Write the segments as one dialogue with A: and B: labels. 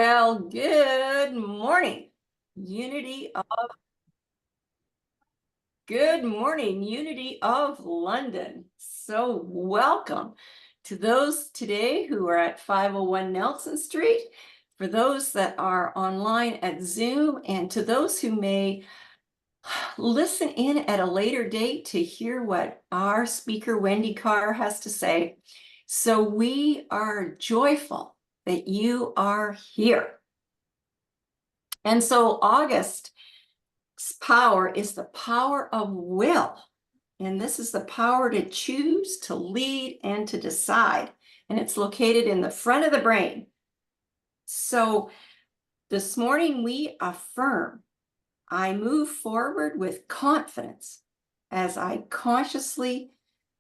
A: Well, good morning, Unity of London. So welcome to those today who are at 501 Nelson Street, for those that are online at Zoom, and to those who may listen in at a later date to hear what our speaker Wendy Karr has to say. So we are joyful that you are here. And so August's power is the power of will. And this is the power to choose, to lead, and to decide. And it's located in the front of the brain. So this morning we affirm, I move forward with confidence as I consciously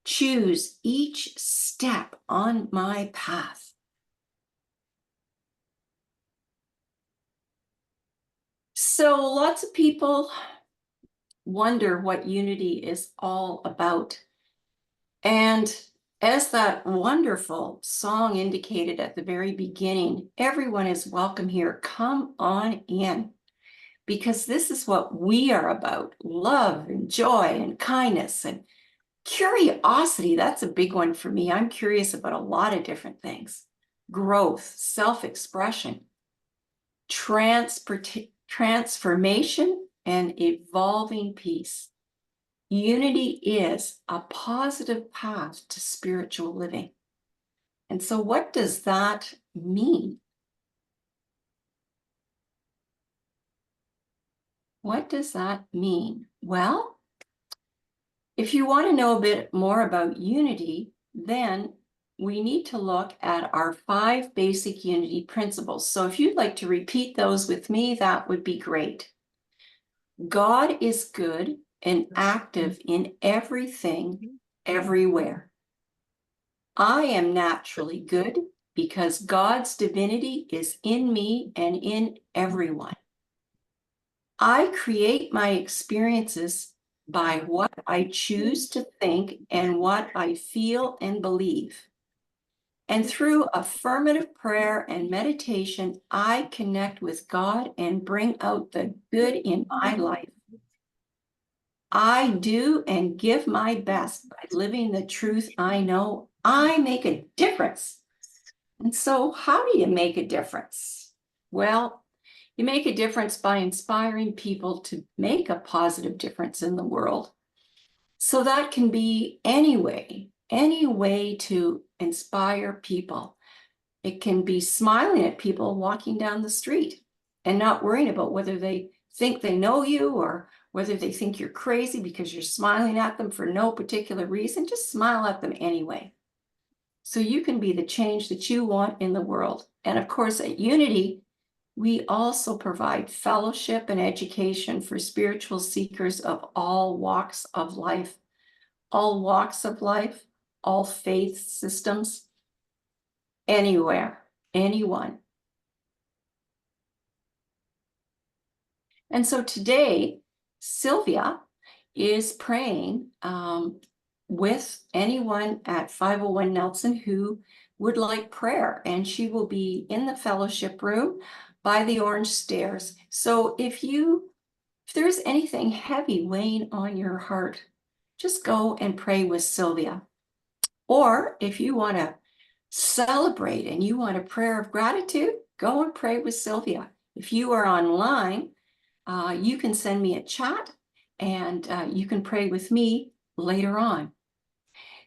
A: choose each step on my path. So lots of people wonder what unity is all about. And as that wonderful song indicated at the very beginning, everyone is welcome here. Come on in, because this is what we are about: love and joy and kindness and curiosity. That's a big one for me. I'm curious about a lot of different things: growth, self-expression, transformation, and evolving peace. Unity is a positive path to spiritual living. And so what does that mean? What does that mean? Well, if you want to know a bit more about unity, then we need to look at our 5 basic unity principles. So if you'd like to repeat those with me, that would be great. God is good and active in everything, everywhere. I am naturally good because God's divinity is in me and in everyone. I create my experiences by what I choose to think and what I feel and believe. And through affirmative prayer and meditation, I connect with God and bring out the good in my life. I do and give my best by living the truth I know. I make a difference. And so how do you make a difference? Well, you make a difference by inspiring people to make a positive difference in the world. So that can be any way to inspire people. It can be smiling at people walking down the street and not worrying about whether they think they know you or whether they think you're crazy because you're smiling at them for no particular reason. Just smile at them anyway. So you can be the change that you want in the world. And of course, at Unity, we also provide fellowship and education for spiritual seekers of all walks of life, all faith systems, anywhere, anyone. And so today, Sylvia is praying with anyone at 501 Nelson who would like prayer, and she will be in the fellowship room by the orange stairs. So if there's anything heavy weighing on your heart, just go and pray with Sylvia. Or if you want to celebrate and you want a prayer of gratitude, go and pray with Sylvia. If you are online, you can send me a chat and you can pray with me later on.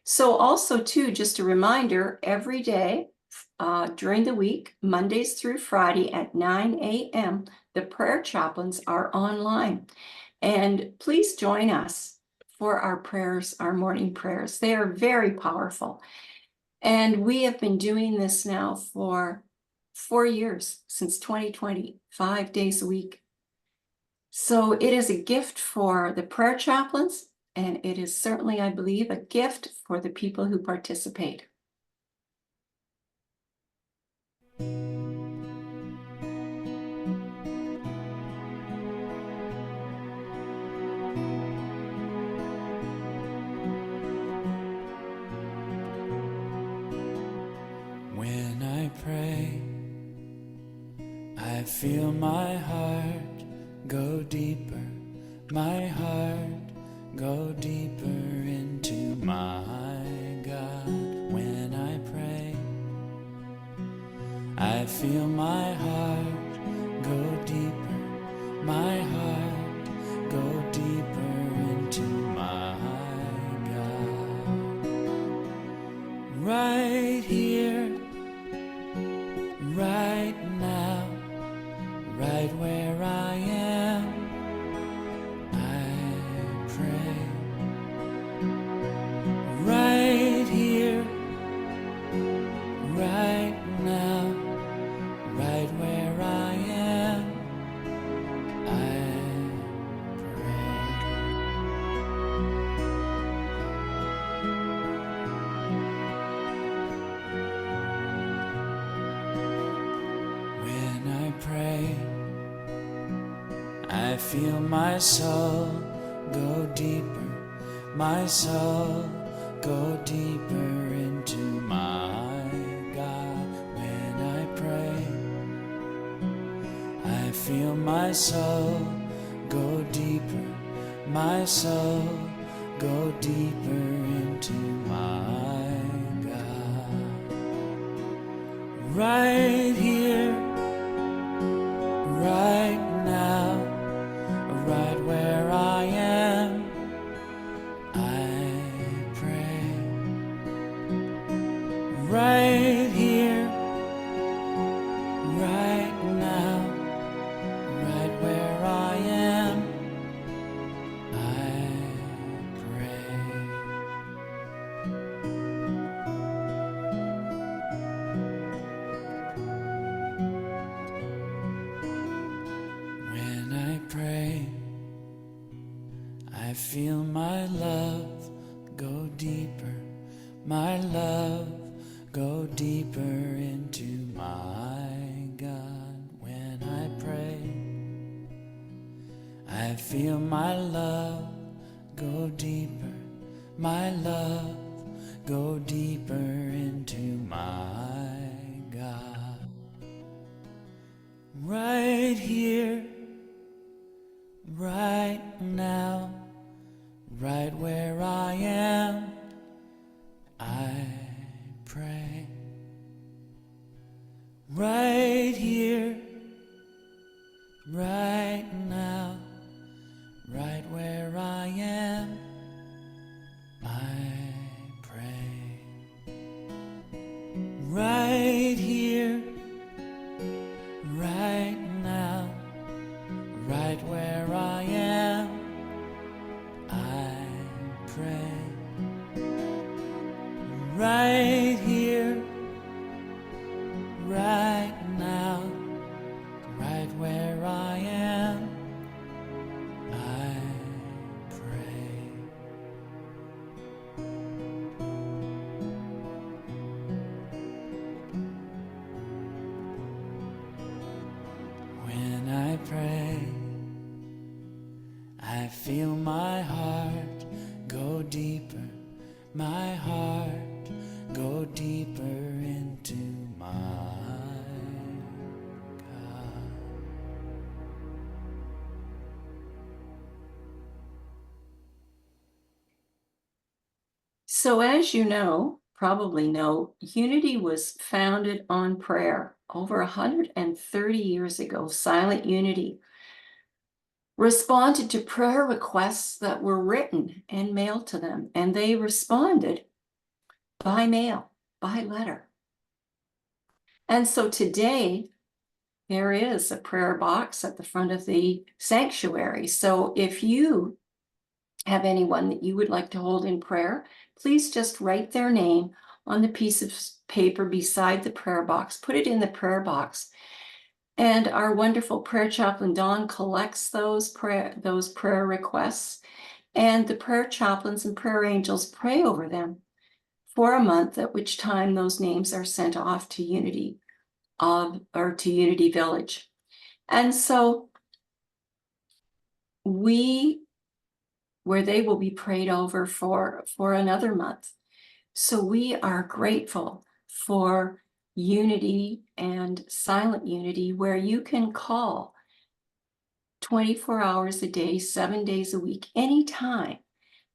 A: So also too, just a reminder, every day during the week, Mondays through Friday at 9 a.m., the prayer chaplains are online. And please join us for our prayers, our morning prayers. They are very powerful. And we have been doing this now for 4 years, since 2020, 5 days a week. So it is a gift for the prayer chaplains, and it is certainly, I believe, a gift for the people who participate.
B: When I pray, I feel my heart go deeper, my heart go deeper into my God when I pray. I feel my heart go deeper, my heart go deeper into my God. Right here, right now, right where I am, I pray. Right here, right now, right where I am, I pray. When I pray, I feel my soul go deeper, my soul go deeper into my God. When I pray, I feel my soul go deeper, my soul go deeper into my God. Right here, right now, right where I am, I pray. Right here, right now, right where I am, I pray. When I pray, I feel my love go deeper, my love go deeper into my God. When I pray, I feel my love go deeper, my love go deeper into my God. Right here, right now, right where I am, I pray. Right here, right now, right where I am, I pray. Right here, right now, right where I am, I pray. Right here, right now, right where I am, I pray. When I pray, I feel my heart go deeper, my heart go deeper into my God.
A: So as you know, probably know, unity was founded on prayer over 130 years ago. Silent Unity responded to prayer requests that were written and mailed to them, and they responded by mail, by letter. And so today, there is a prayer box at the front of the sanctuary. So if you have anyone that you would like to hold in prayer, please just write their name on the piece of paper beside the prayer box, put it in the prayer box. And our wonderful prayer chaplain, Dawn, collects those prayer requests, and the prayer chaplains and prayer angels pray over them for a month, at which time those names are sent off to Unity to Unity Village. And so where they will be prayed over for another month. So we are grateful for unity and silent unity where you can call 24 hours a day, 7 days a week, anytime.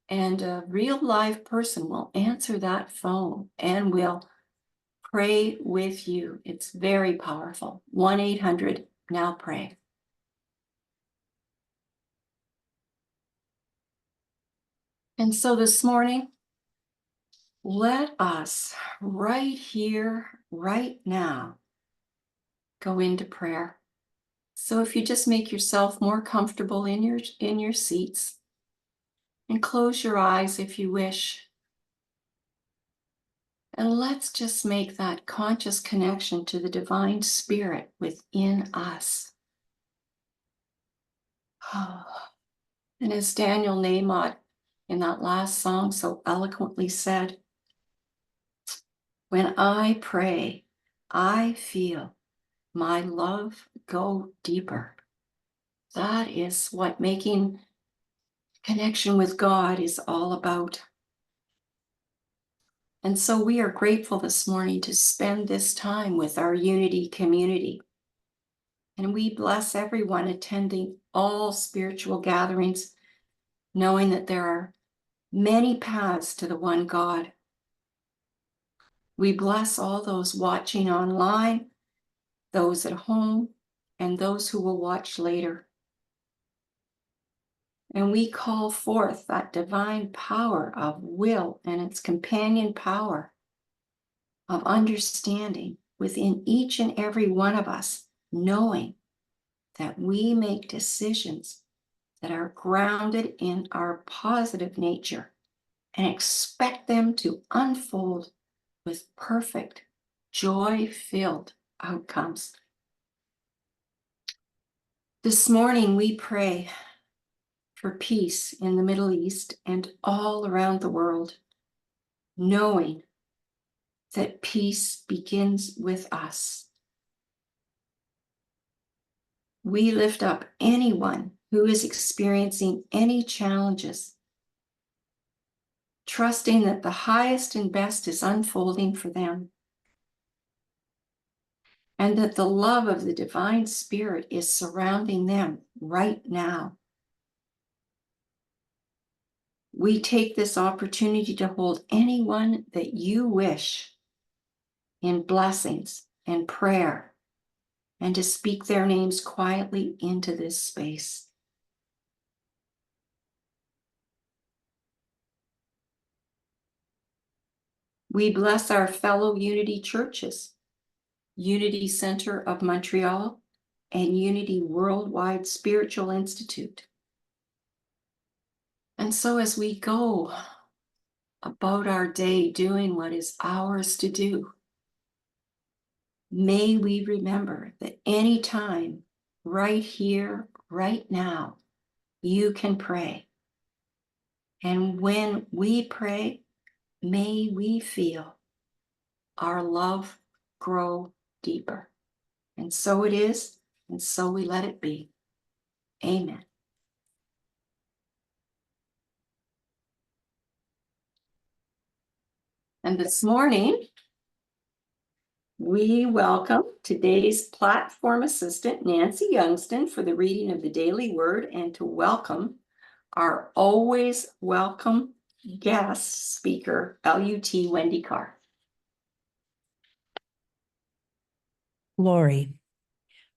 A: And a real live person will answer that phone and will pray with you. It's very powerful. 1-800-NOW-PRAY. And so this morning, let us right here, right now, go into prayer. So if you just make yourself more comfortable in your seats and close your eyes if you wish. And let's just make that conscious connection to the divine spirit within us. And as Daniel Nahmod in that last song so eloquently said, when I pray, I feel my love go deeper. That is what making connection with God is all about. And so we are grateful this morning to spend this time with our Unity community. And we bless everyone attending all spiritual gatherings, knowing that there are many paths to the one God. We bless all those watching online, those at home, and those who will watch later. And we call forth that divine power of will and its companion power of understanding within each and every one of us, knowing that we make decisions that are grounded in our positive nature and expect them to unfold with perfect, joy-filled outcomes. This morning, we pray for peace in the Middle East and all around the world, knowing that peace begins with us. We lift up anyone who is experiencing any challenges, trusting that the highest and best is unfolding for them, and that the love of the divine spirit is surrounding them right now. We take this opportunity to hold anyone that you wish in blessings and prayer, and to speak their names quietly into this space. We bless our fellow Unity churches, Unity Center of Montreal, and Unity Worldwide Spiritual Institute. And so as we go about our day doing what is ours to do, may we remember that anytime, right here, right now, you can pray. And when we pray, may we feel our love grow deeper. And so it is, and so we let it be. Amen. And this morning, we welcome today's platform assistant, Nancy Youngston, for the reading of the daily word, and to welcome our always welcome guest speaker, LUT Wendy Karr.
C: Glory.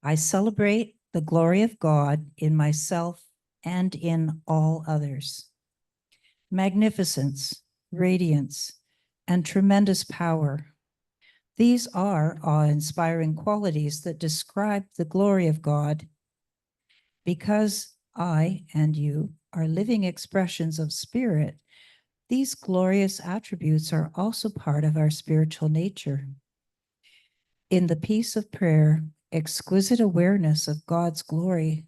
C: I celebrate the glory of God in myself and in all others. Magnificence, radiance, and tremendous power. These are awe-inspiring qualities that describe the glory of God. Because I and you are living expressions of spirit, these glorious attributes are also part of our spiritual nature. In the peace of prayer, exquisite awareness of God's glory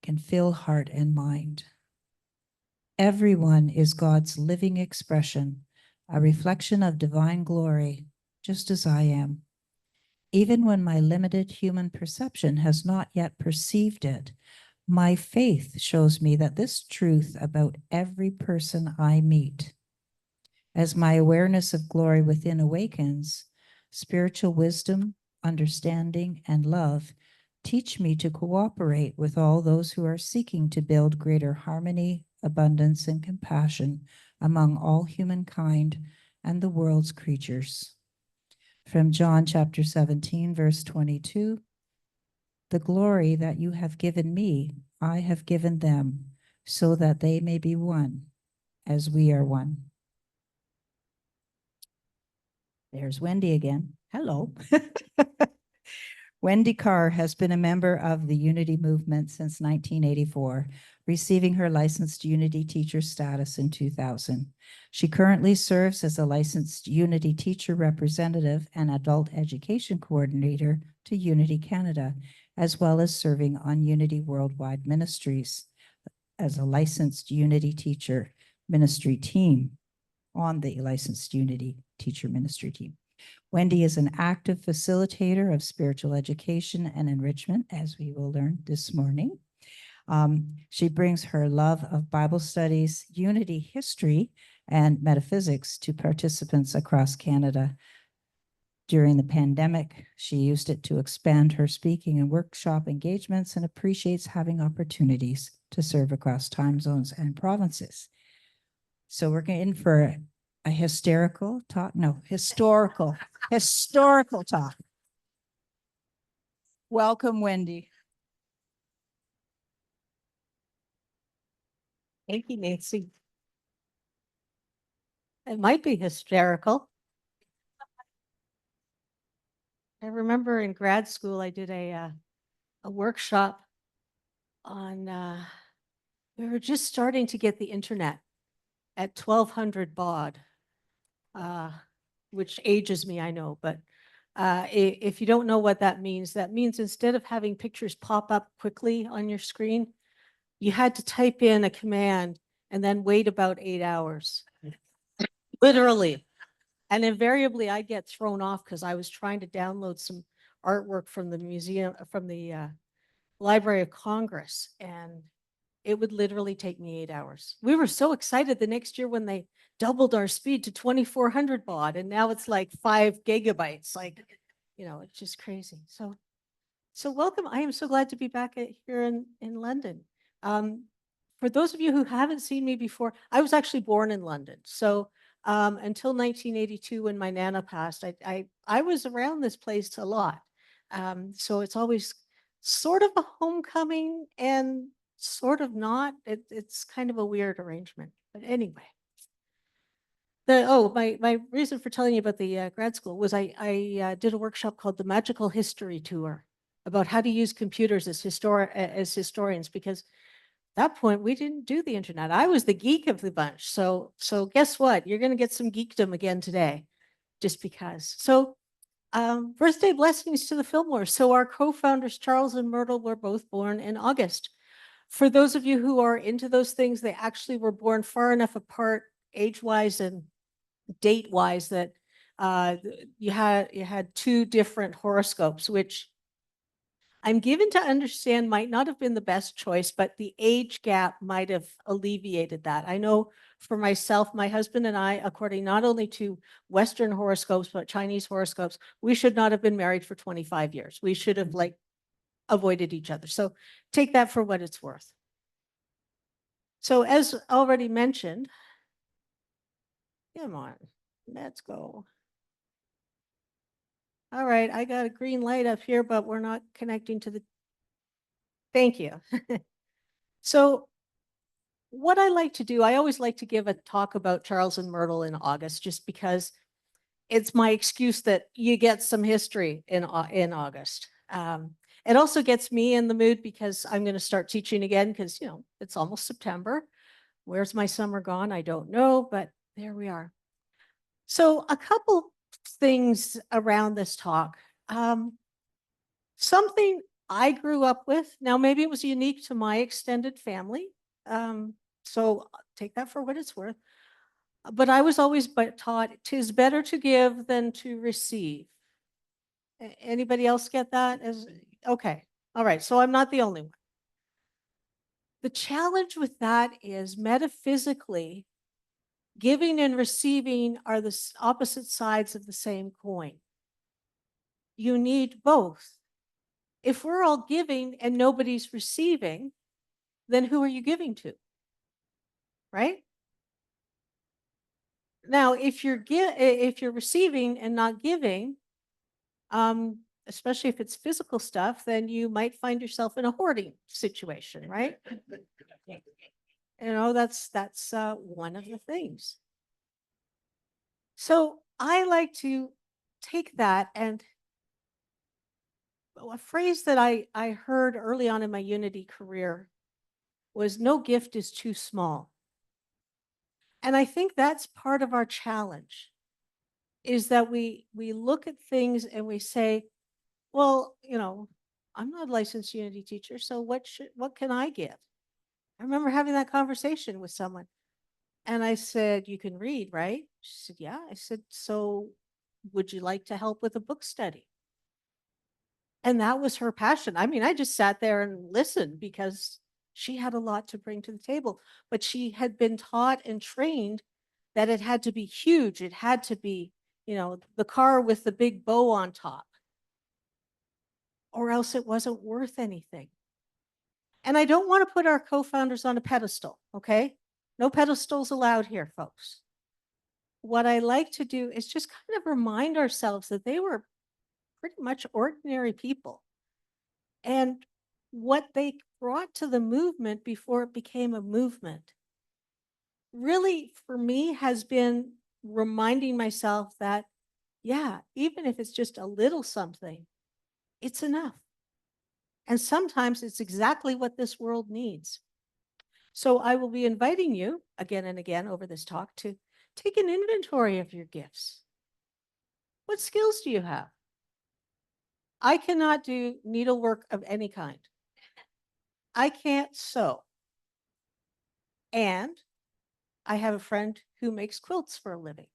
C: can fill heart and mind. Everyone is God's living expression, a reflection of divine glory, just as I am. Even when my limited human perception has not yet perceived it, my faith shows me that this truth about every person I meet. As my awareness of glory within awakens, spiritual wisdom, understanding, and love. Teach me to cooperate with all those who are seeking to build greater harmony, abundance, and compassion among all humankind and the world's creatures. From John chapter 17, verse 22, the glory that you have given me, I have given them, so that they may be one, as we are one. There's Wendy again. Hello. Wendy Karr has been a member of the Unity Movement since 1984, receiving her licensed Unity teacher status in 2000. She currently serves as a licensed Unity teacher representative and adult education coordinator to Unity Canada, as well as serving on Unity Worldwide Ministries as a licensed Unity teacher ministry team on the licensed Unity teacher ministry team. Wendy is an active facilitator of spiritual education and enrichment, as we will learn this morning. She brings her love of Bible studies, unity history, and metaphysics to participants across Canada. During the pandemic, she used it to expand her speaking and workshop engagements and appreciates having opportunities to serve across time zones and provinces. So we're in for a historical talk. Historical talk. Welcome, Wendy.
D: Thank you, Nancy. It might be hysterical. I remember in grad school, I did a workshop on, we were just starting to get the internet at 1200 baud, which ages me, I know, but if you don't know what that means instead of having pictures pop up quickly on your screen, you had to type in a command and then wait about 8 hours. Literally. And invariably I get thrown off because I was trying to download some artwork from the museum, from the Library of Congress, and it would literally take me 8 hours. We were so excited the next year when they doubled our speed to 2400 baud, and now it's like 5 gigabytes. Like, you know, it's just crazy. So welcome. I am so glad to be back here in London. For those of you who haven't seen me before, I was actually born in London. So until 1982, when my Nana passed, I was around this place a lot. So it's always sort of a homecoming and sort of not. It's kind of a weird arrangement. But anyway. My reason for telling you about the grad school was I did a workshop called the Magical History Tour about how to use computers as historians, because at that point we didn't do the internet. I was the geek of the bunch. So guess what? You're going to get some geekdom again today, just because. So birthday blessings to the Fillmores. So our co-founders, Charles and Myrtle, were both born in August. For those of you who are into those things, they actually were born far enough apart age-wise and date-wise that you had 2 different horoscopes, which I'm given to understand might not have been the best choice, but the age gap might have alleviated that. I know for myself, my husband and I, according not only to Western horoscopes, but Chinese horoscopes, we should not have been married for 25 years. We should have like avoided each other. So take that for what it's worth. So as already mentioned, come on, let's go. All right, I got a green light up here, but we're not connecting to the, thank you. So what I like to do, I always like to give a talk about Charles and Myrtle in August, just because it's my excuse that you get some history in August. It also gets me in the mood because I'm going to start teaching again because, you know, it's almost September. Where's my summer gone? I don't know, but there we are. So a couple things around this talk. Something I grew up with, now maybe it was unique to my extended family, so take that for what it's worth, but I was always taught 'tis better to give than to receive. Anybody else get that? Okay, all right, so I'm not the only one. The challenge with that is metaphysically, giving and receiving are the opposite sides of the same coin. you need both. If we're all giving and nobody's receiving, then who are you giving to? Right? Now, if you're receiving and not giving, especially if it's physical stuff, then you might find yourself in a hoarding situation, right? That's one of the things. So I like to take that, and a phrase that I heard early on in my Unity career was, no gift is too small. And I think that's part of our challenge, is that we look at things and we say, well, I'm not a licensed Unity teacher, so what can I give? I remember having that conversation with someone, and I said, you can read, right? She said, yeah. I said, so would you like to help with a book study? And that was her passion. I mean, I just sat there and listened because she had a lot to bring to the table, but she had been taught and trained that it had to be huge. It had to be, the car with the big bow on top, or else it wasn't worth anything. And I don't want to put our co-founders on a pedestal, okay? No pedestals allowed here, folks. What I like to do is just kind of remind ourselves that they were pretty much ordinary people. And what they brought to the movement before it became a movement really, for me, has been reminding myself that, yeah, even if it's just a little something, it's enough. And sometimes it's exactly what this world needs. So I will be inviting you again and again over this talk to take an inventory of your gifts. What skills do you have? I cannot do needlework of any kind. I can't sew. And I have a friend who makes quilts for a living.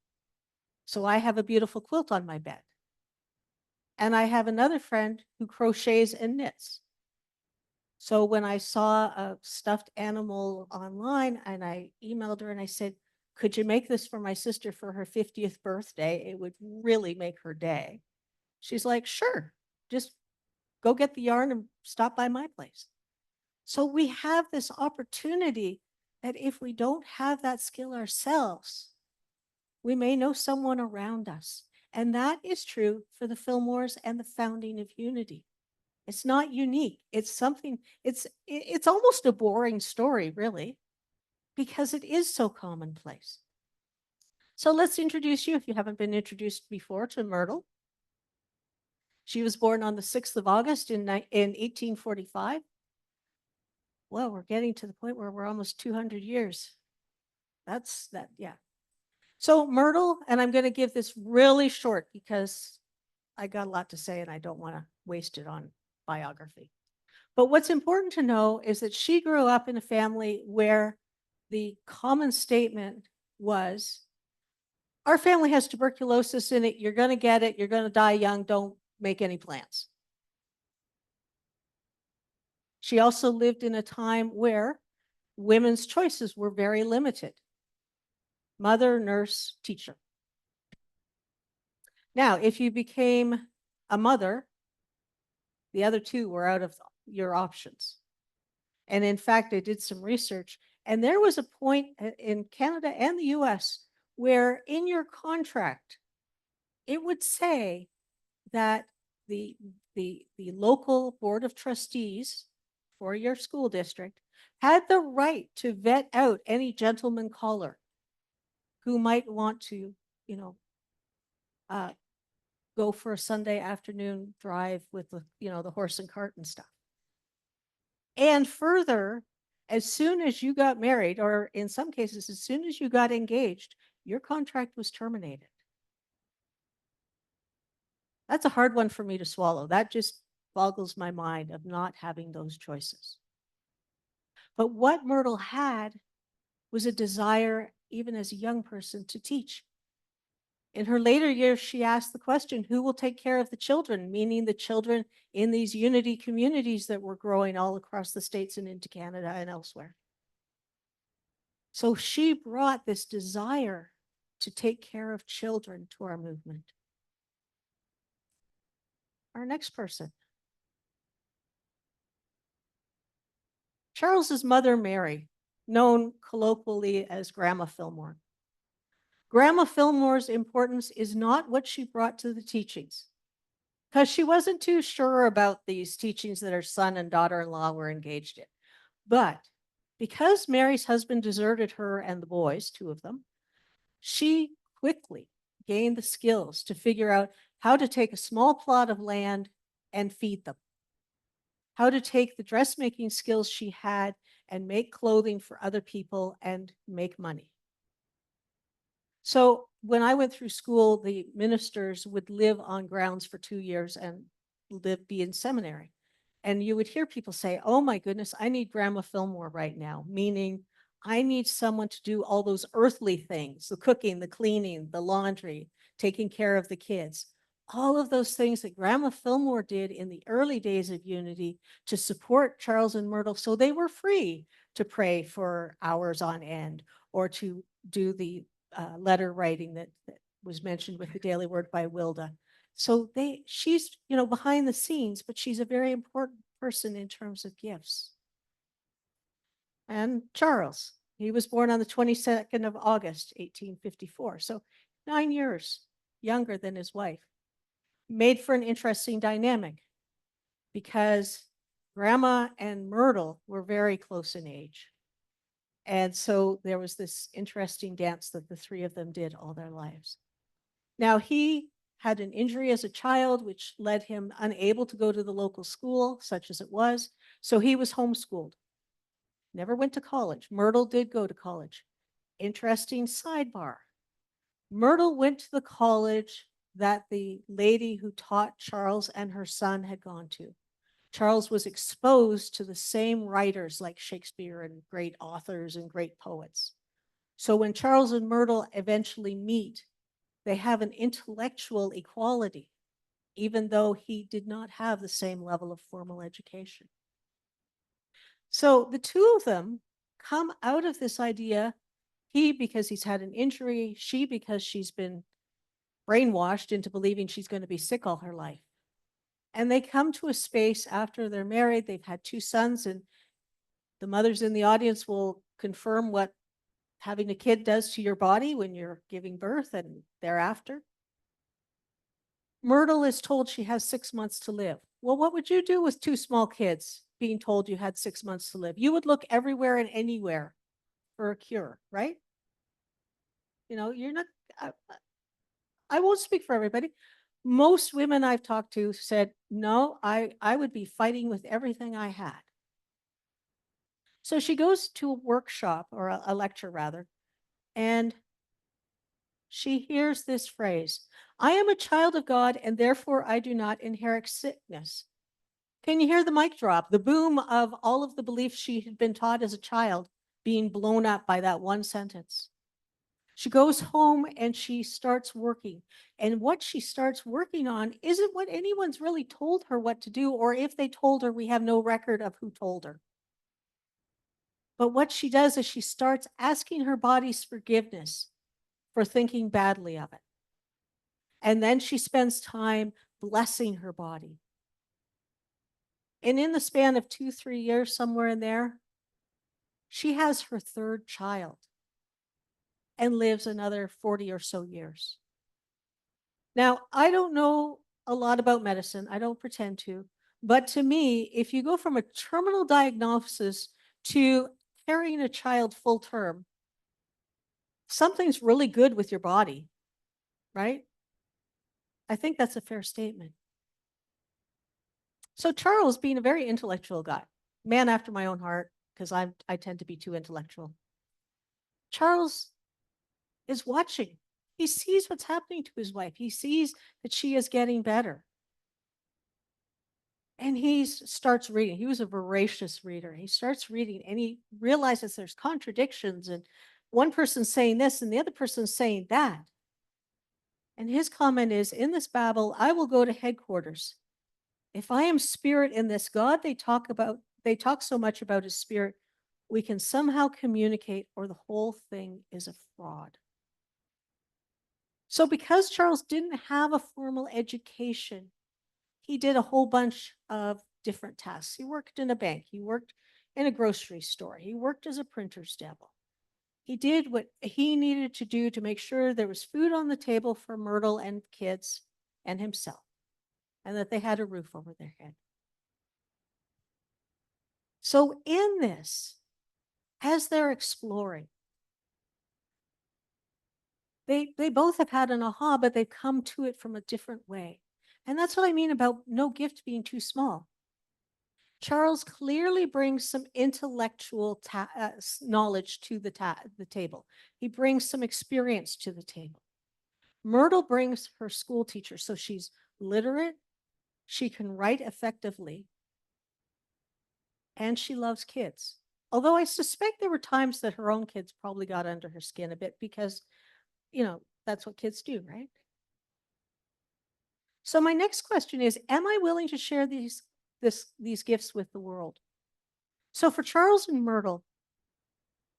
D: So I have a beautiful quilt on my bed. And I have another friend who crochets and knits. So when I saw a stuffed animal online, and I emailed her and I said, could you make this for my sister for her 50th birthday? It would really make her day. She's like, sure, just go get the yarn and stop by my place. So we have this opportunity that if we don't have that skill ourselves, we may know someone around us. And that is true for the Fillmores and the founding of Unity. It's not unique. It's something, it's almost a boring story, really, because it is so commonplace. So let's introduce you, if you haven't been introduced before, to Myrtle. She was born on the 6th of August in 1845. Well, we're getting to the point where we're almost 200 years. That's that, yeah. So Myrtle, and I'm going to give this really short because I got a lot to say and I don't want to waste it on biography. But what's important to know is that she grew up in a family where the common statement was, our family has tuberculosis in it, you're going to get it, you're going to die young, don't make any plans. She also lived in a time where women's choices were very limited. Mother, nurse, teacher. Now, if you became a mother, the other two were out of your options. And in fact, I did some research, and there was a point in Canada and the US where in your contract, it would say that the local board of trustees for your school district had the right to vet out any gentleman caller who might want to, go for a Sunday afternoon drive with the horse and cart and stuff. And further, as soon as you got married, or in some cases, as soon as you got engaged, your contract was terminated. That's a hard one for me to swallow. That just boggles my mind of not having those choices. But what Myrtle had was a desire, even as a young person, to teach. In her later years, she asked the question, who will take care of the children, meaning the children in these Unity communities that were growing all across the States and into Canada and elsewhere. So she brought this desire to take care of children to our movement. our next person. Charles's mother, Mary, known colloquially as Grandma Fillmore. Grandma Fillmore's importance is not what she brought to the teachings, because she wasn't too sure about these teachings that her son and daughter-in-law were engaged in. But because Mary's husband deserted her and the boys, 2 of them, she quickly gained the skills to figure out how to take a small plot of land and feed them, how to take the dressmaking skills she had and make clothing for other people and make money. So when I went through school, the ministers would live on grounds for 2 years and be in seminary. And you would hear people say, oh my goodness, I need Grandma Fillmore right now, meaning I need someone to do all those earthly things, the cooking, the cleaning, the laundry, taking care of the kids. All of those things that Grandma Fillmore did in the early days of Unity to support Charles and Myrtle so they were free to pray for hours on end or to do the letter writing that was mentioned with the Daily Word by Wilda. So she's, behind the scenes, but she's a very important person in terms of gifts. And Charles, he was born on the 22nd of August, 1854. So 9 years younger than his wife. Made for an interesting dynamic because Grandma and Myrtle were very close in age. And so there was this interesting dance that the 3 of them did all their lives. Now, he had an injury as a child, which led him unable to go to the local school, such as it was. So he was homeschooled. Never went to college. Myrtle did go to college. Interesting sidebar. Myrtle went to the college that the lady who taught Charles and her son had gone to. Charles was exposed to the same writers like Shakespeare and great authors and great poets. So when Charles and Myrtle eventually meet, they have an intellectual equality, even though he did not have the same level of formal education. So the 2 of them come out of this idea, he because he's had an injury, she because she's been brainwashed into believing she's going to be sick all her life. And they come to a space after they're married, they've had 2 sons, and the mothers in the audience will confirm what having a kid does to your body when you're giving birth and thereafter. Myrtle is told she has 6 months to live. Well, what would you do with 2 small kids being told you had 6 months to live? You would look everywhere and anywhere for a cure, right? You're not, I won't speak for everybody. Most women I've talked to said, no, I would be fighting with everything I had. So she goes to a workshop or a lecture rather, and she hears this phrase, I am a child of God and therefore I do not inherit sickness. Can you hear the mic drop? The boom of all of the beliefs she had been taught as a child being blown up by that one sentence. She goes home and she starts working. And what she starts working on isn't what anyone's really told her what to do, or if they told her, we have no record of who told her. But what she does is she starts asking her body's forgiveness for thinking badly of it. And then she spends time blessing her body. And in the span of 2-3 years, somewhere in there, she has her 3rd child and lives another 40 or so years. Now, I don't know a lot about medicine. I don't pretend to. But to me, if you go from a terminal diagnosis to carrying a child full term, something's really good with your body, right? I think that's a fair statement. So Charles, being a very intellectual guy, man after my own heart, because I tend to be too intellectual. Charles is watching. He sees what's happening to his wife. He sees that she is getting better. And he starts reading. He was a voracious reader. He starts reading and he realizes there's contradictions and one person's saying this and the other person's saying that. And his comment is, in this Babel, I will go to headquarters. If I am spirit in this God they talk so much about his spirit, we can somehow communicate or the whole thing is a fraud. So because Charles didn't have a formal education, he did a whole bunch of different tasks. He worked in a bank. He worked in a grocery store. He worked as a printer's devil. He did what he needed to do to make sure there was food on the table for Myrtle and kids and himself, and that they had a roof over their head. So in this, as they're exploring, they both have had an aha, but they've come to it from a different way. And that's what I mean about no gift being too small. Charles clearly brings some intellectual knowledge to the table. He brings some experience to the table. Myrtle brings her school teacher, so she's literate, she can write effectively, and she loves kids. Although I suspect there were times that her own kids probably got under her skin a bit because, that's what kids do, right? So my next question is, am I willing to share these gifts with the world? So for Charles and Myrtle,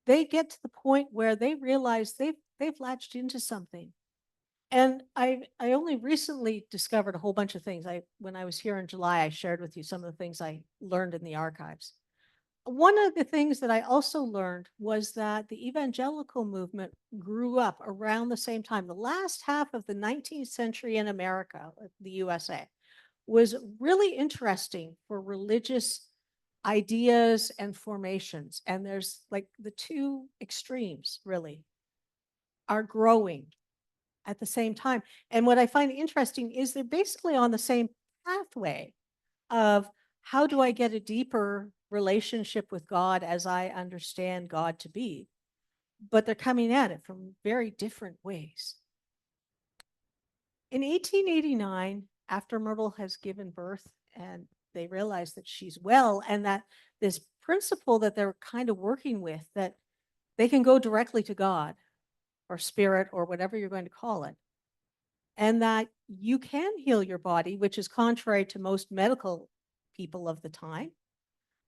D: they get to the point where they realize they've latched into something. And I only recently discovered a whole bunch of things. When I was here in July, I shared with you some of the things I learned in the archives. One of the things that I also learned was that the evangelical movement grew up around the same time. The last half of the 19th century in America, the USA, was really interesting for religious ideas and formations. And there's like the two extremes really are growing at the same time. And what I find interesting is they're basically on the same pathway of how do I get a deeper relationship with God as I understand God to be? But they're coming at it from very different ways. In 1889, after Myrtle has given birth and they realize that she's well and that this principle that they're kind of working with, that they can go directly to God or spirit or whatever you're going to call it, and that you can heal your body, which is contrary to most medical people of the time.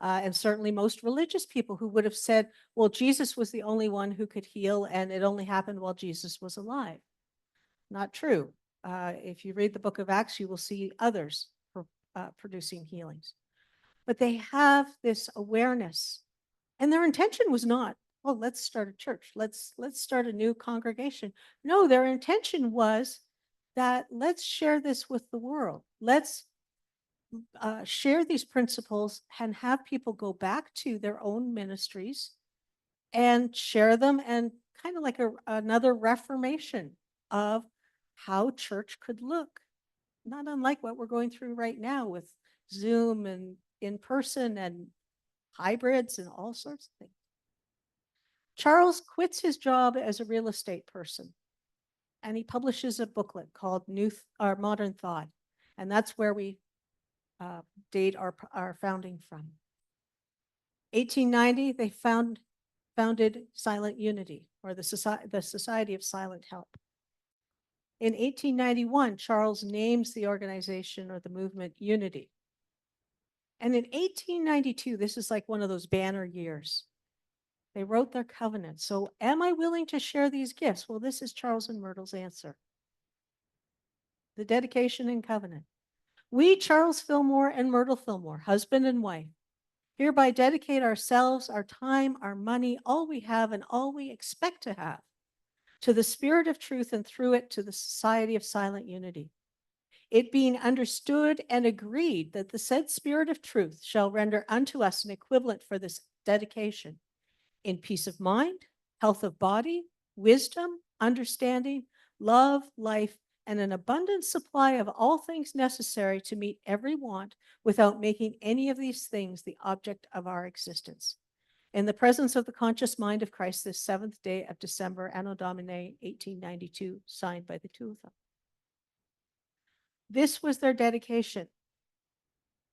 D: And certainly most religious people who would have said, well, Jesus was the only one who could heal, and it only happened while Jesus was alive. Not true. If you read the book of Acts, you will see others producing healings. But they have this awareness, and their intention was not, oh, let's start a church. Let's start a new congregation. No, their intention was that let's share this with the world. Let's share these principles and have people go back to their own ministries and share them, and kind of like another reformation of how church could look, not unlike what we're going through right now with Zoom and in person and hybrids and all sorts of things. Charles quits his job as a real estate person and he publishes a booklet called Modern Thought. And that's where we date our founding from. 1890, they founded Silent Unity, or the Society of Silent Help. In 1891, Charles names the organization or the movement Unity. And in 1892, this is like one of those banner years, they wrote their covenant. So am I willing to share these gifts? Well, this is Charles and Myrtle's answer. The dedication and covenant. We, Charles Fillmore and Myrtle Fillmore, husband and wife, hereby dedicate ourselves, our time, our money, all we have and all we expect to have, to the Spirit of truth, and through it to the Society of Silent Unity. It being understood and agreed that the said Spirit of truth shall render unto us an equivalent for this dedication in peace of mind, health of body, wisdom, understanding, love, life, and an abundant supply of all things necessary to meet every want without making any of these things the object of our existence. In the presence of the conscious mind of Christ, this 7th day of December, Anno Domini 1892, signed by the two of them. This was their dedication.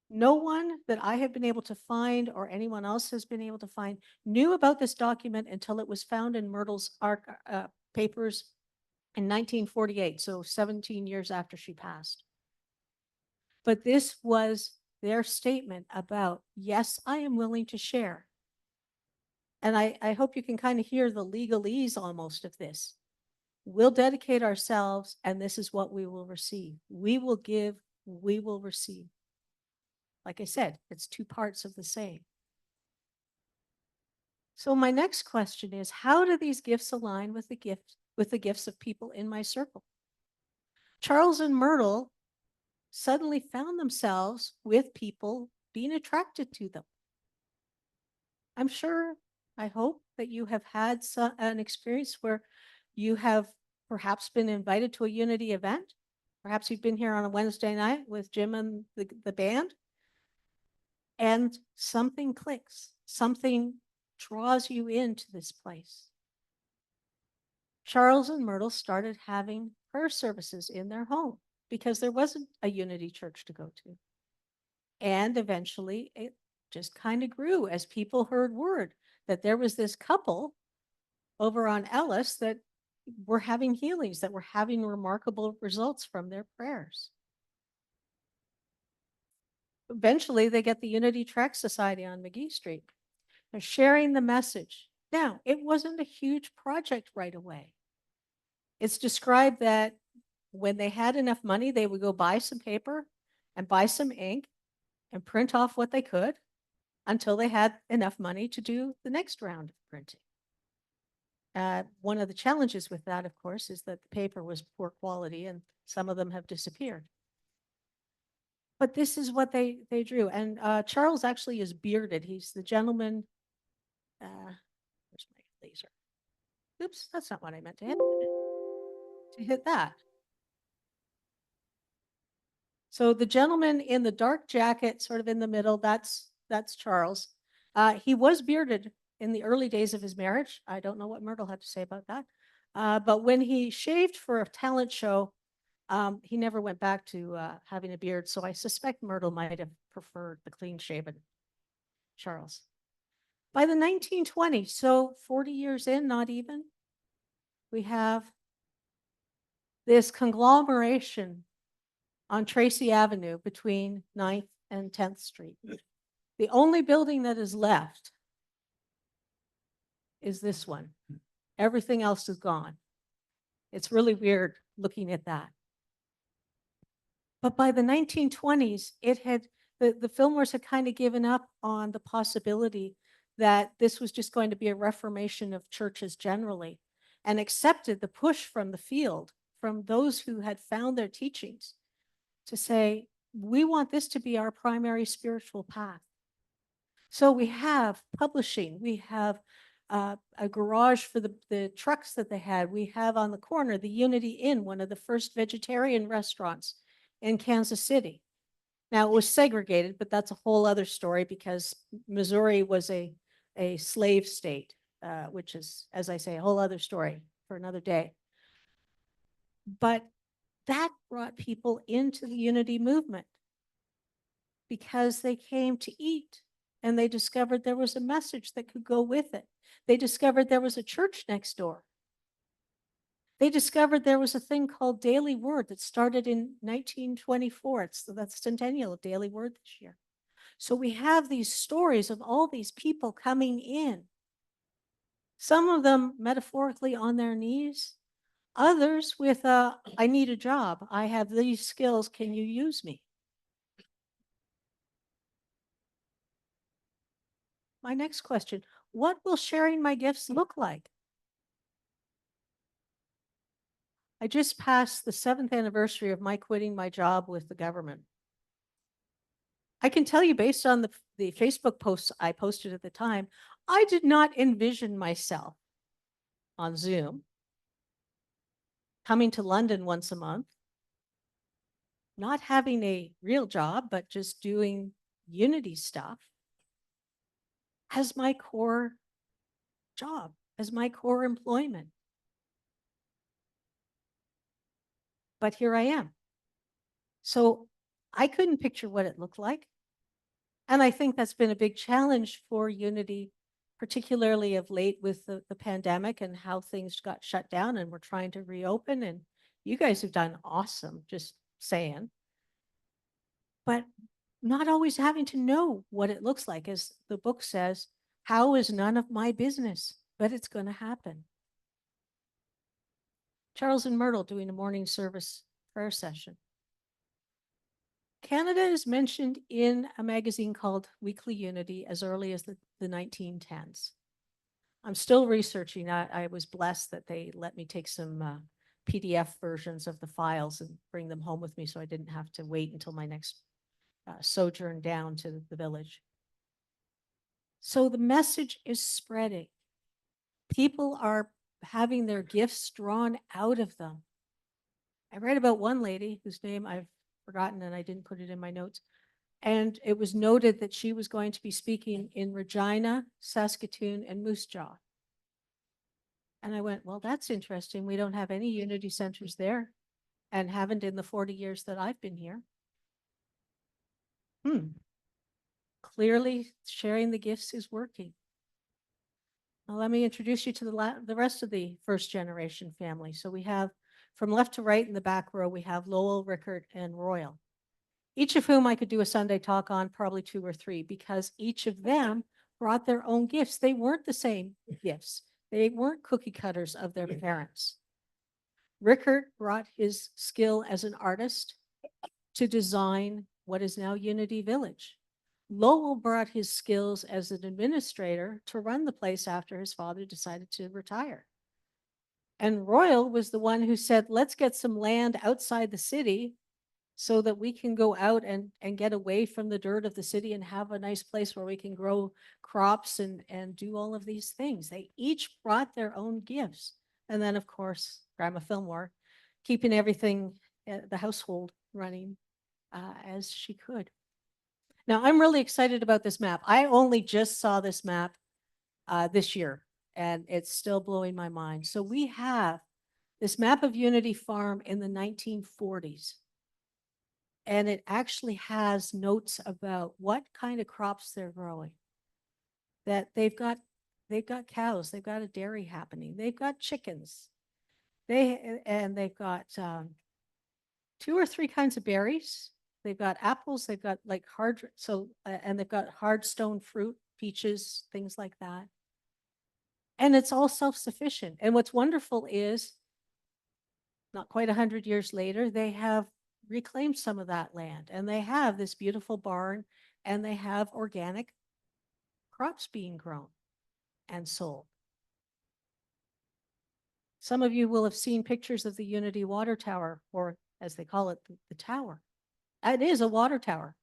D: No one that I have been able to find or anyone else has been able to find knew about this document until it was found in Myrtle's papers in 1948, so 17 years after she passed. But this was their statement about, yes, I am willing to share. And I hope you can kind of hear the legalese almost of this. We'll dedicate ourselves, and this is what we will receive. We will give we will receive. Like I said, it's two parts of the same. So my next question is, how do these gifts align with the gifts of people in my circle? Charles and Myrtle suddenly found themselves with people being attracted to them. I'm sure, I hope that you have had an experience where you have perhaps been invited to a Unity event. Perhaps you've been here on a Wednesday night with Jim and the band, and something clicks, something draws you into this place. Charles and Myrtle started having prayer services in their home because there wasn't a Unity church to go to. And eventually it just kind of grew as people heard word that there was this couple over on Ellis that were having healings, that were having remarkable results from their prayers. Eventually they get the Unity Track Society on McGee Street. They're sharing the message. Now, it wasn't a huge project right away. It's described that when they had enough money, they would go buy some paper and buy some ink and print off what they could until they had enough money to do the next round of printing. One of the challenges with that, of course, is that the paper was poor quality and some of them have disappeared. But this is what they drew. And Charles actually is bearded. He's the gentleman. Where's my laser? Oops, that's not what I meant to hit. To hit that. So the gentleman in the dark jacket, sort of in the middle, that's Charles. He was bearded in the early days of his marriage. I don't know what Myrtle had to say about that. But when he shaved for a talent show, he never went back to having a beard. So I suspect Myrtle might have preferred the clean shaven Charles. By the 1920s, so 40 years in, not even, we have this conglomeration on Tracy Avenue between 9th and 10th Street. The only building that is left is this one. Everything else is gone. It's really weird looking at that. But by the 1920s, the Fillmores had kind of given up on the possibility that this was just going to be a reformation of churches generally, and accepted the push from the field, from those who had found their teachings, to say, we want this to be our primary spiritual path. So we have publishing, we have a garage for the trucks that they had. We have on the corner the Unity Inn, one of the first vegetarian restaurants in Kansas City. Now it was segregated, but that's a whole other story because Missouri was a slave state, which is, as I say, a whole other story for another day. But that brought people into the Unity movement because they came to eat and they discovered there was a message that could go with it. They discovered there was a church next door. They discovered there was a thing called Daily Word that started in 1924. That's the centennial of Daily Word this year. So we have these stories of all these people coming in, some of them metaphorically on their knees, others with I need a job. I have these skills. Can you use me? My next question, what will sharing my gifts look like? I just passed the 7th anniversary of my quitting my job with the government. I can tell you based on the Facebook posts I posted at the time, I did not envision myself on Zoom, coming to London once a month, not having a real job, but just doing Unity stuff as my core job, as my core employment. But here I am. So I couldn't picture what it looked like. And I think that's been a big challenge for Unity, particularly of late with the pandemic and how things got shut down and we're trying to reopen. And you guys have done awesome, just saying. But not always having to know what it looks like. As the book says, how is none of my business, but it's going to happen. Charles and Myrtle doing a morning service prayer session. Canada is mentioned in a magazine called Weekly Unity as early as the 1910s. I'm still researching. I was blessed that they let me take some PDF versions of the files and bring them home with me so I didn't have to wait until my next sojourn down to the village. So the message is spreading. People are having their gifts drawn out of them. I read about one lady whose name I've forgotten and I didn't put it in my notes. And it was noted that she was going to be speaking in Regina, Saskatoon, and Moose Jaw. And I went, well, that's interesting. We don't have any Unity centers there and haven't in the 40 years that I've been here. Clearly sharing the gifts is working. Now let me introduce you to the rest of the first generation family. So we have from left to right in the back row, we have Lowell, Rickard, and Royal, each of whom I could do a Sunday talk on, probably 2 or 3, because each of them brought their own gifts. They weren't the same gifts. They weren't cookie cutters of their parents. Rickard brought his skill as an artist to design what is now Unity Village. Lowell brought his skills as an administrator to run the place after his father decided to retire. And Royal was the one who said, let's get some land outside the city so that we can go out and get away from the dirt of the city and have a nice place where we can grow crops and do all of these things. They each brought their own gifts. And then, of course, Grandma Fillmore, keeping everything, the household running as she could. Now, I'm really excited about this map. I only just saw this map this year, and it's still blowing my mind. So we have this map of Unity Farm in the 1940s. And it actually has notes about what kind of crops they're growing. That they've got cows, they've got a dairy happening, they've got chickens, they've got 2 or 3 kinds of berries. They've got apples, they've got like and they've got hard stone fruit, peaches, things like that. And it's all self-sufficient. And what's wonderful is, not quite 100 years later, they have reclaimed some of that land and they have this beautiful barn and they have organic crops being grown and sold. Some of you will have seen pictures of the Unity Water Tower, or as they call it, the tower. It is a water tower.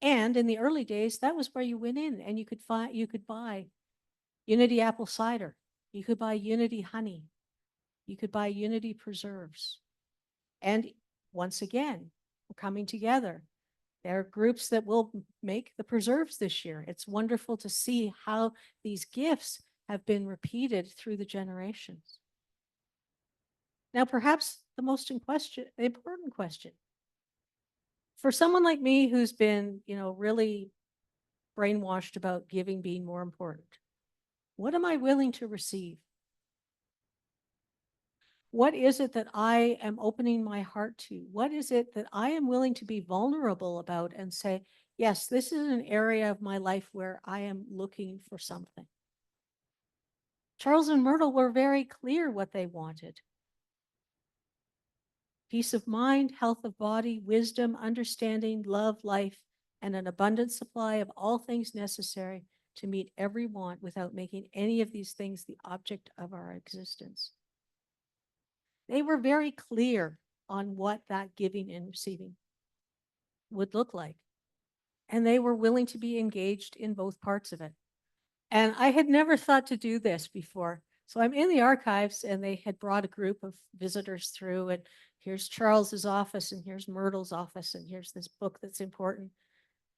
D: And in the early days, that was where you went in and you could buy Unity apple cider. You could buy Unity honey. You could buy Unity preserves. And once again, we're coming together. There are groups that will make the preserves this year. It's wonderful to see how these gifts have been repeated through the generations. Now, perhaps the most important question. For someone like me who's been, really brainwashed about giving being more important, what am I willing to receive? What is it that I am opening my heart to? What is it that I am willing to be vulnerable about and say, yes, this is an area of my life where I am looking for something? Charles and Myrtle were very clear what they wanted. Peace of mind, health of body, wisdom, understanding, love, life, and an abundant supply of all things necessary to meet every want without making any of these things the object of our existence. They were very clear on what that giving and receiving would look like. And they were willing to be engaged in both parts of it. And I had never thought to do this before. So I'm in the archives and they had brought a group of visitors through, and here's Charles's office and here's Myrtle's office and here's this book that's important.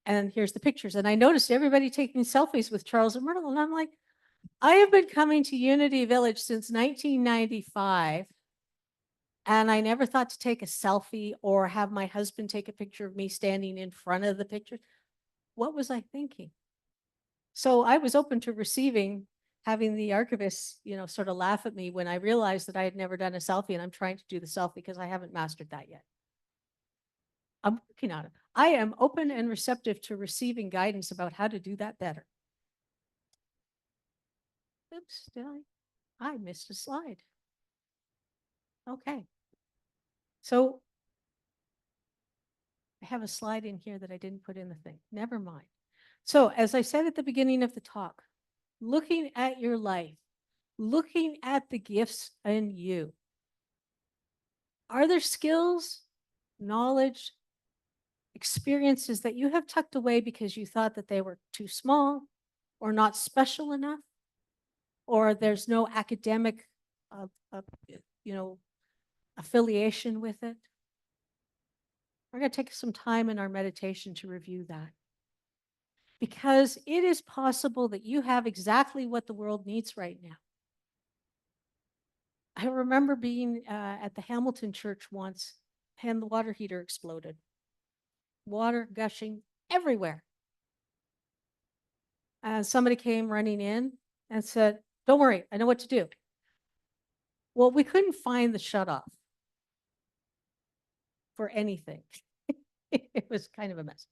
D: And here's the pictures. And I noticed everybody taking selfies with Charles and Myrtle. And I'm like, I have been coming to Unity Village since 1995. And I never thought to take a selfie or have my husband take a picture of me standing in front of the picture. What was I thinking? So I was open to receiving, having the archivists, sort of laugh at me when I realized that I had never done a selfie, and I'm trying to do the selfie because I haven't mastered that yet. I'm working on it. I am open and receptive to receiving guidance about how to do that better. Oops, I missed a slide. Okay. So I have a slide in here that I didn't put in the thing. Never mind. So as I said at the beginning of the talk, looking at your life, looking at the gifts in you. Are there skills, knowledge, experiences that you have tucked away because you thought that they were too small or not special enough? Or there's no academic, affiliation with it? We're going to take some time in our meditation to review that. Because it is possible that you have exactly what the world needs right now. I remember being at the Hamilton church once, and the water heater exploded. Water gushing everywhere. And somebody came running in and said, "Don't worry, I know what to do." Well, we couldn't find the shutoff for anything. It was kind of a mess.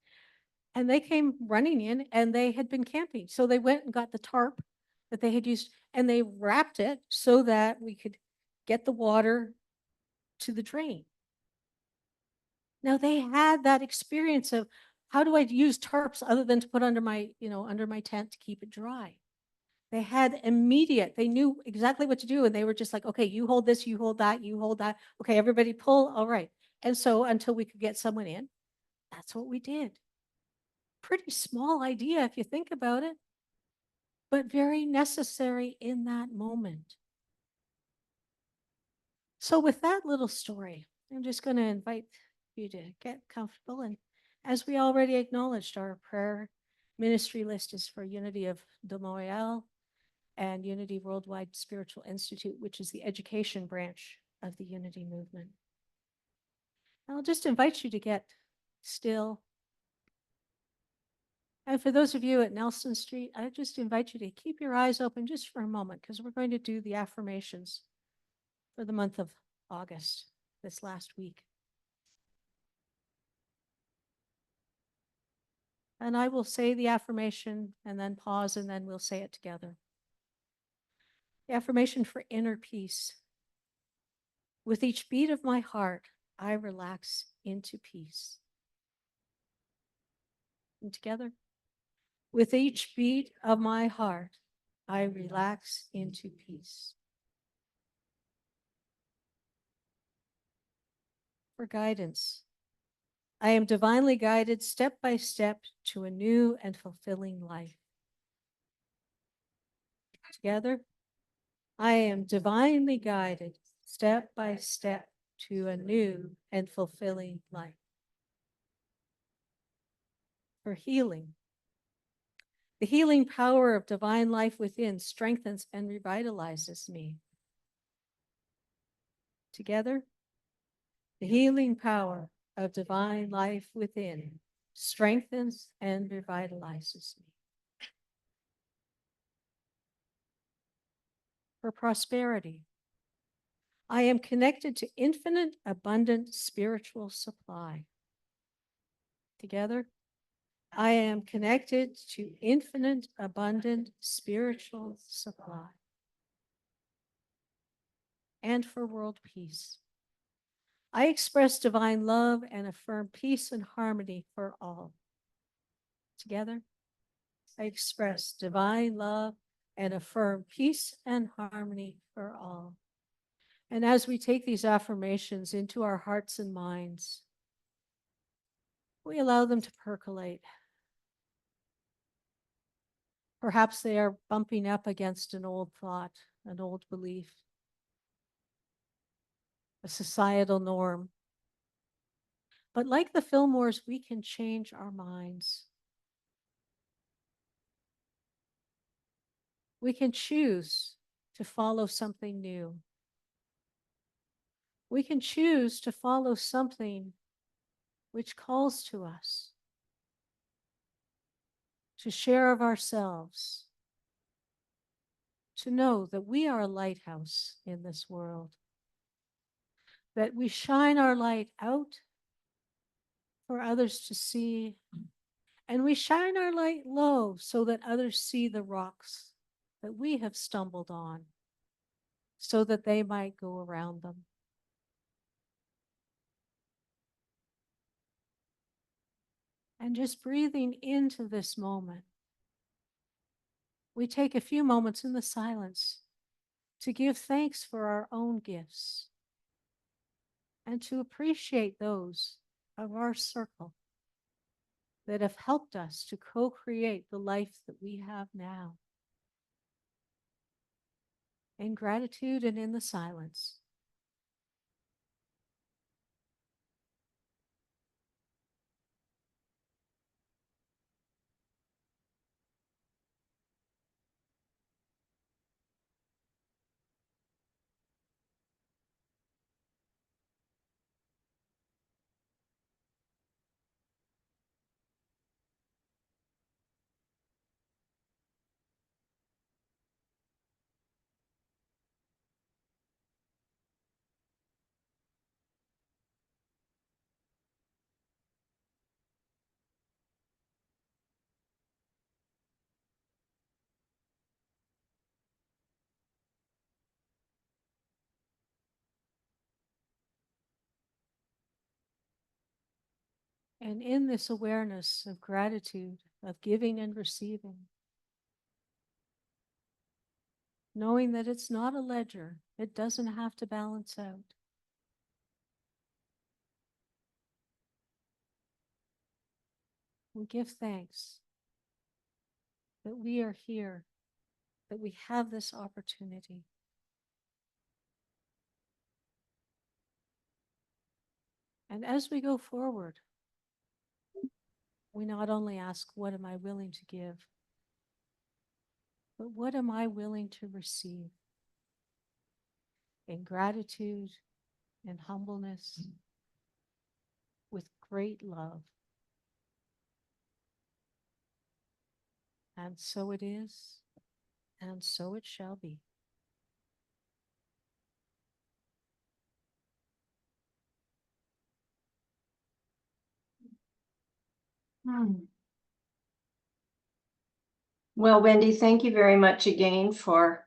D: And they came running in and they had been camping. So they went and got the tarp that they had used and they wrapped it so that we could get the water to the drain. Now they had that experience of how do I use tarps other than to put under my tent to keep it dry. They had immediate, they knew exactly what to do. And they were just like, okay, you hold this, you hold that, you hold that. Okay, everybody pull. All right. And so until we could get someone in, that's what we did. Pretty small idea if you think about it, but very necessary in that moment. So with that little story, I'm just going to invite you to get comfortable. And as we already acknowledged, our prayer ministry list is for Unity of de Montreal and Unity Worldwide Spiritual Institute, which is the education branch of the Unity movement. I'll just invite you to get still. And for those of you at Nelson Street, I just invite you to keep your eyes open just for a moment because we're going to do the affirmations for the month of August, this last week. And I will say the affirmation and then pause and then we'll say it together. The affirmation for inner peace. With each beat of my heart, I relax into peace. And together. With each beat of my heart, I relax into peace. For guidance. I am divinely guided step by step to a new and fulfilling life. Together, I am divinely guided step by step to a new and fulfilling life. For healing. The healing power of divine life within strengthens and revitalizes me. Together, the healing power of divine life within strengthens and revitalizes me. For prosperity, I am connected to infinite, abundant spiritual supply. Together, I am connected to infinite, abundant spiritual supply. And for world peace, I express divine love and affirm peace and harmony for all. Together, I express divine love and affirm peace and harmony for all. And as we take these affirmations into our hearts and minds, we allow them to percolate. Perhaps they are bumping up against an old thought, an old belief, a societal norm. But like the Fillmores, we can change our minds. We can choose to follow something new. We can choose to follow something which calls to us to share of ourselves, to know that we are a lighthouse in this world, that we shine our light out for others to see, and we shine our light low so that others see the rocks that we have stumbled on, so that they might go around them. And just breathing into this moment, we take a few moments in the silence to give thanks for our own gifts and to appreciate those of our circle that have helped us to co-create the life that we have now. In gratitude and in the silence. And in this awareness of gratitude, of giving and receiving, knowing that it's not a ledger, it doesn't have to balance out. We give thanks that we are here, that we have this opportunity. And as we go forward, we not only ask, what am I willing to give? But what am I willing to receive? In gratitude, in humbleness, with great love. And so it is, and so it shall be.
A: Well, Wendy, thank you very much again for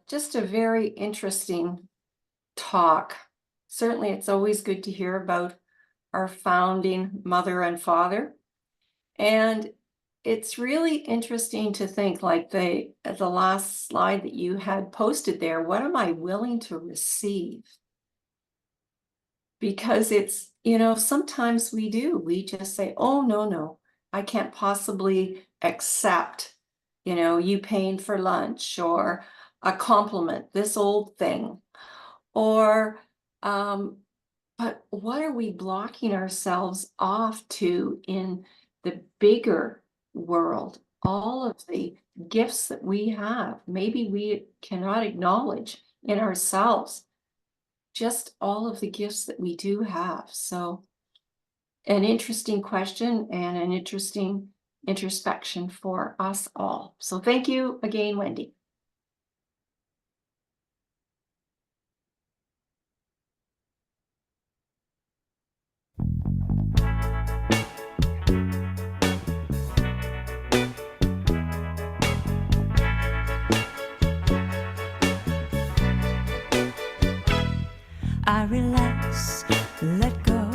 A: just a very interesting talk. Certainly, it's always good to hear about our founding mother and father. And it's really interesting to think, like the last slide that you had posted there, what am I willing to receive? Because it's, sometimes we just say, oh, no, I can't possibly accept, you paying for lunch or a compliment, this old thing. Or, but what are we blocking ourselves off to in the bigger world? All of the gifts that we have, maybe we cannot acknowledge in ourselves, just all of the gifts that we do have. So, an interesting question and an interesting introspection for us all. So thank you again, Wendy.
E: I relax, let go,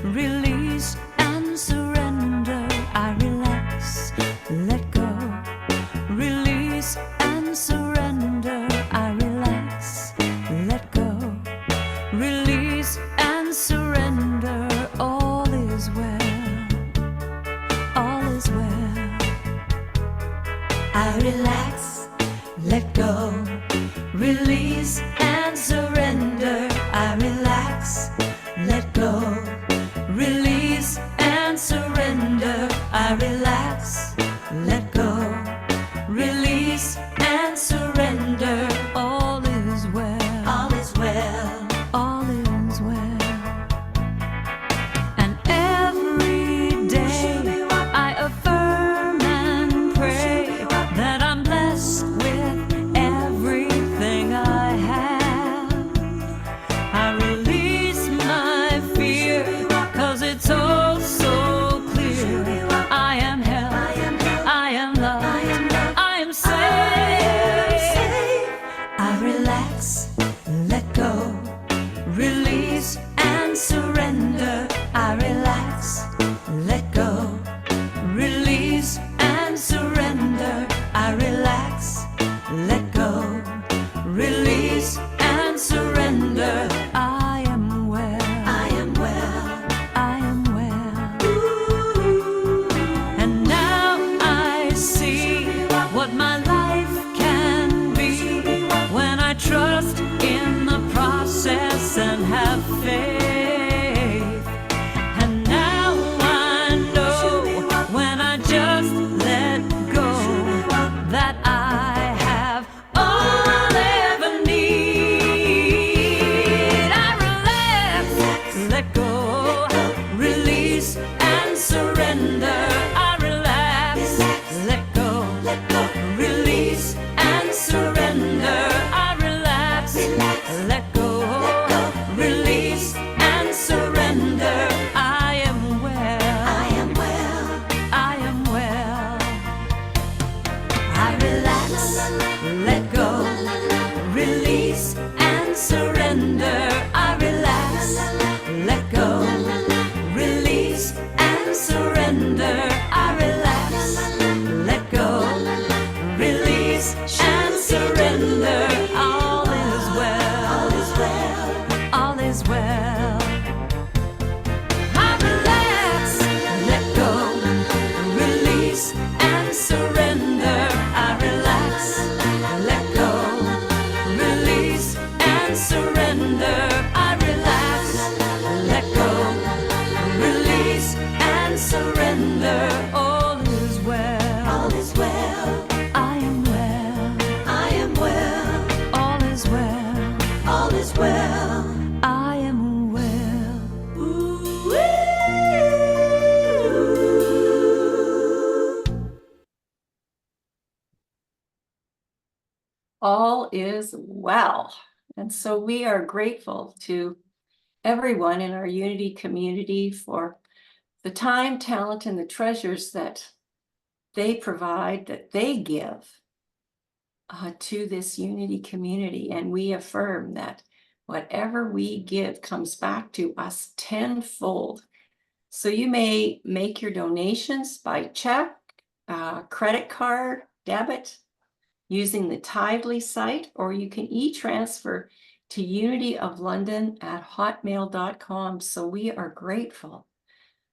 E: release and surrender. I relax, let go, release and surrender. I relax, let go, release and surrender. All is well, all is well. I relax, let go, release and surrender. I relax, let go, release and surrender. I relax, let go, release and surrender. All is well, all is well, all is well. And every day I affirm and pray that I'm blessed with everything I have. I release my fear, 'cause it's all so clear. I am held relax, let go, release and surrender. I relax, let go, release and surrender. I relax, let go, release and surrender. All is well, all is well, all is well. I relax, let go, release and surrender. I relax, let go, release and surrender. I relax, let go, release and surrender. All is well, all is well. I am well, I am well. All is well, all is well. I am well. Ooh-wee.
A: All is well. And so we are grateful to everyone in our Unity community for the time, talent, and the treasures that they provide, that they give to this Unity community. And we affirm that whatever we give comes back to us tenfold. So you may make your donations by check, credit card, debit, using the Tidely site, or you can e-transfer to unityoflondon@hotmail.com. So we are grateful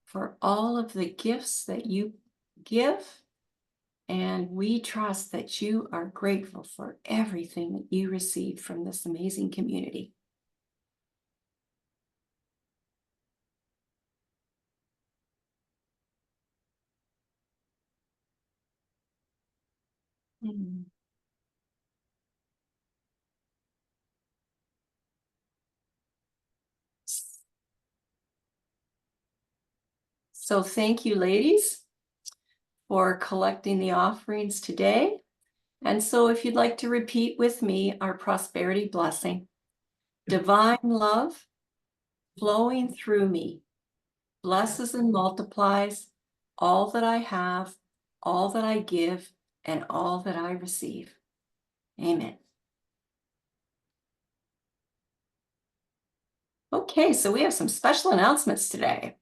A: for all of the gifts that you give, and we trust that you are grateful for everything that you receive from this amazing community. So thank you, ladies, for collecting the offerings today. And so if you'd like to repeat with me our prosperity blessing: divine love flowing through me blesses and multiplies all that I have, all that I give, and all that I receive. Amen. Okay, so we have some special announcements today.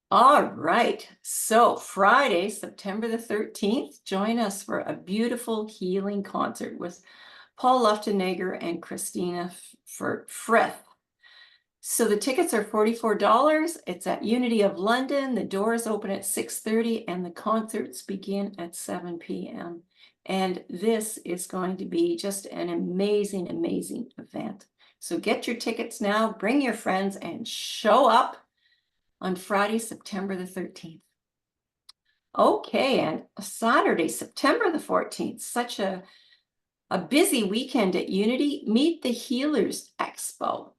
A: All right, so Friday, September the 13th, join us for a beautiful healing concert with Paul Luftenegger and Christina Frith. So the tickets are $44. It's at Unity of London. The doors open at 6:30 and the concerts begin at 7 p.m. And this is going to be just an amazing, amazing event. So get your tickets now, bring your friends, and show up on Friday, September the 13th. Okay, and Saturday, September the 14th, such a busy weekend at Unity. Meet the Healers Expo.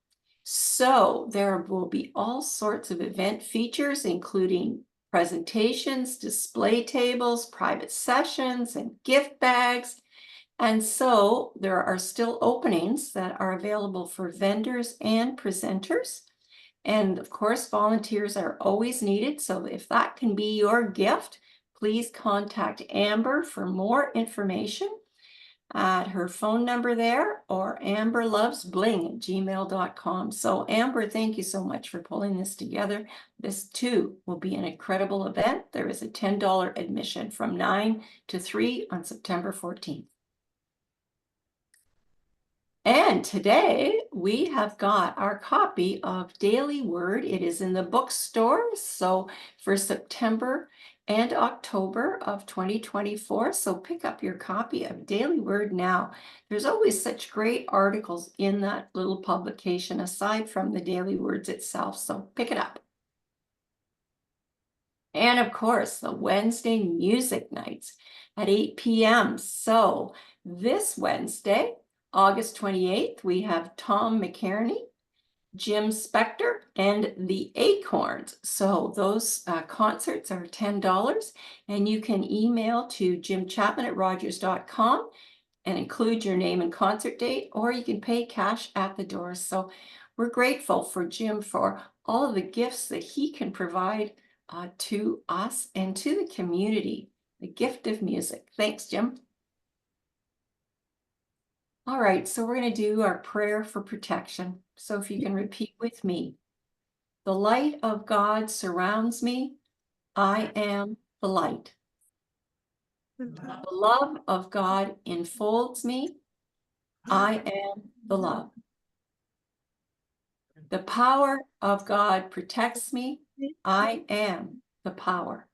A: So there will be all sorts of event features, including presentations, display tables, private sessions, and gift bags. And so there are still openings that are available for vendors and presenters. And of course, volunteers are always needed. So if that can be your gift, please contact Amber for more information at her phone number there, or amberlovesbling@gmail.com. So Amber, thank you so much for pulling this together. This too will be an incredible event. There is a $10 admission from 9 to 3 on September 14th. And today we have got our copy of Daily Word. It is in the bookstore, so for September and October of 2024. So pick up your copy of Daily Word now. There's always such great articles in that little publication aside from the Daily Words itself. So pick it up. And of course, the Wednesday music nights at 8 p.m. So this Wednesday, August 28th, we have Tom McCarney, Jim Spector, and the Acorns. So those concerts are $10, and you can email to jimchapman@rogers.com and include your name and concert date, or you can pay cash at the door. So we're grateful for Jim for all of the gifts that he can provide to us and to the community, the gift of music. Thanks, Jim. All right, so we're going to do our prayer for protection. So if you can repeat with me. The light of God surrounds me. I am the light. The love of God enfolds me. I am the love. The power of God protects me. I am the power.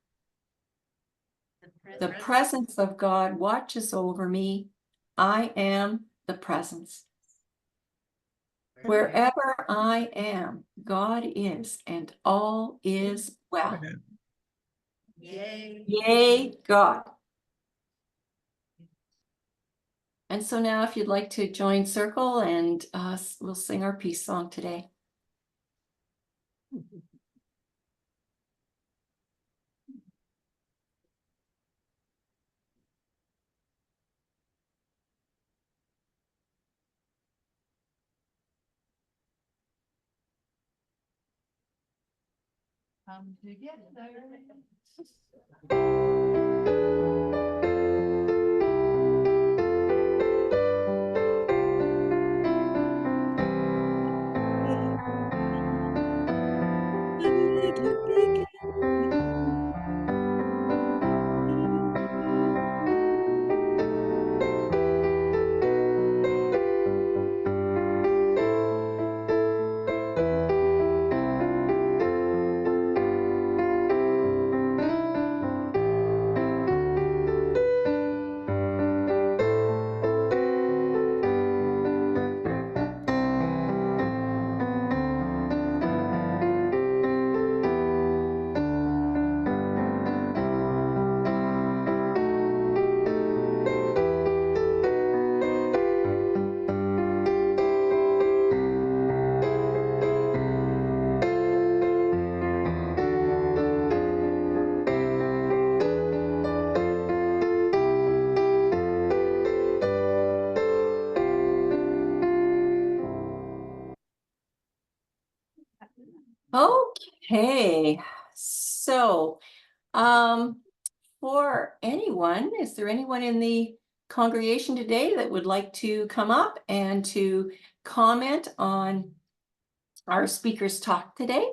A: The presence of God watches over me. I am the presence. Wherever I am, God is, and all is well.
E: Yay.
A: Yay, God. And so now if you'd like to join Circle, and we'll sing our peace song today.
E: Come together.
A: Okay, so for anyone, is there anyone in the congregation today that would like to come up and to comment on our speaker's talk today?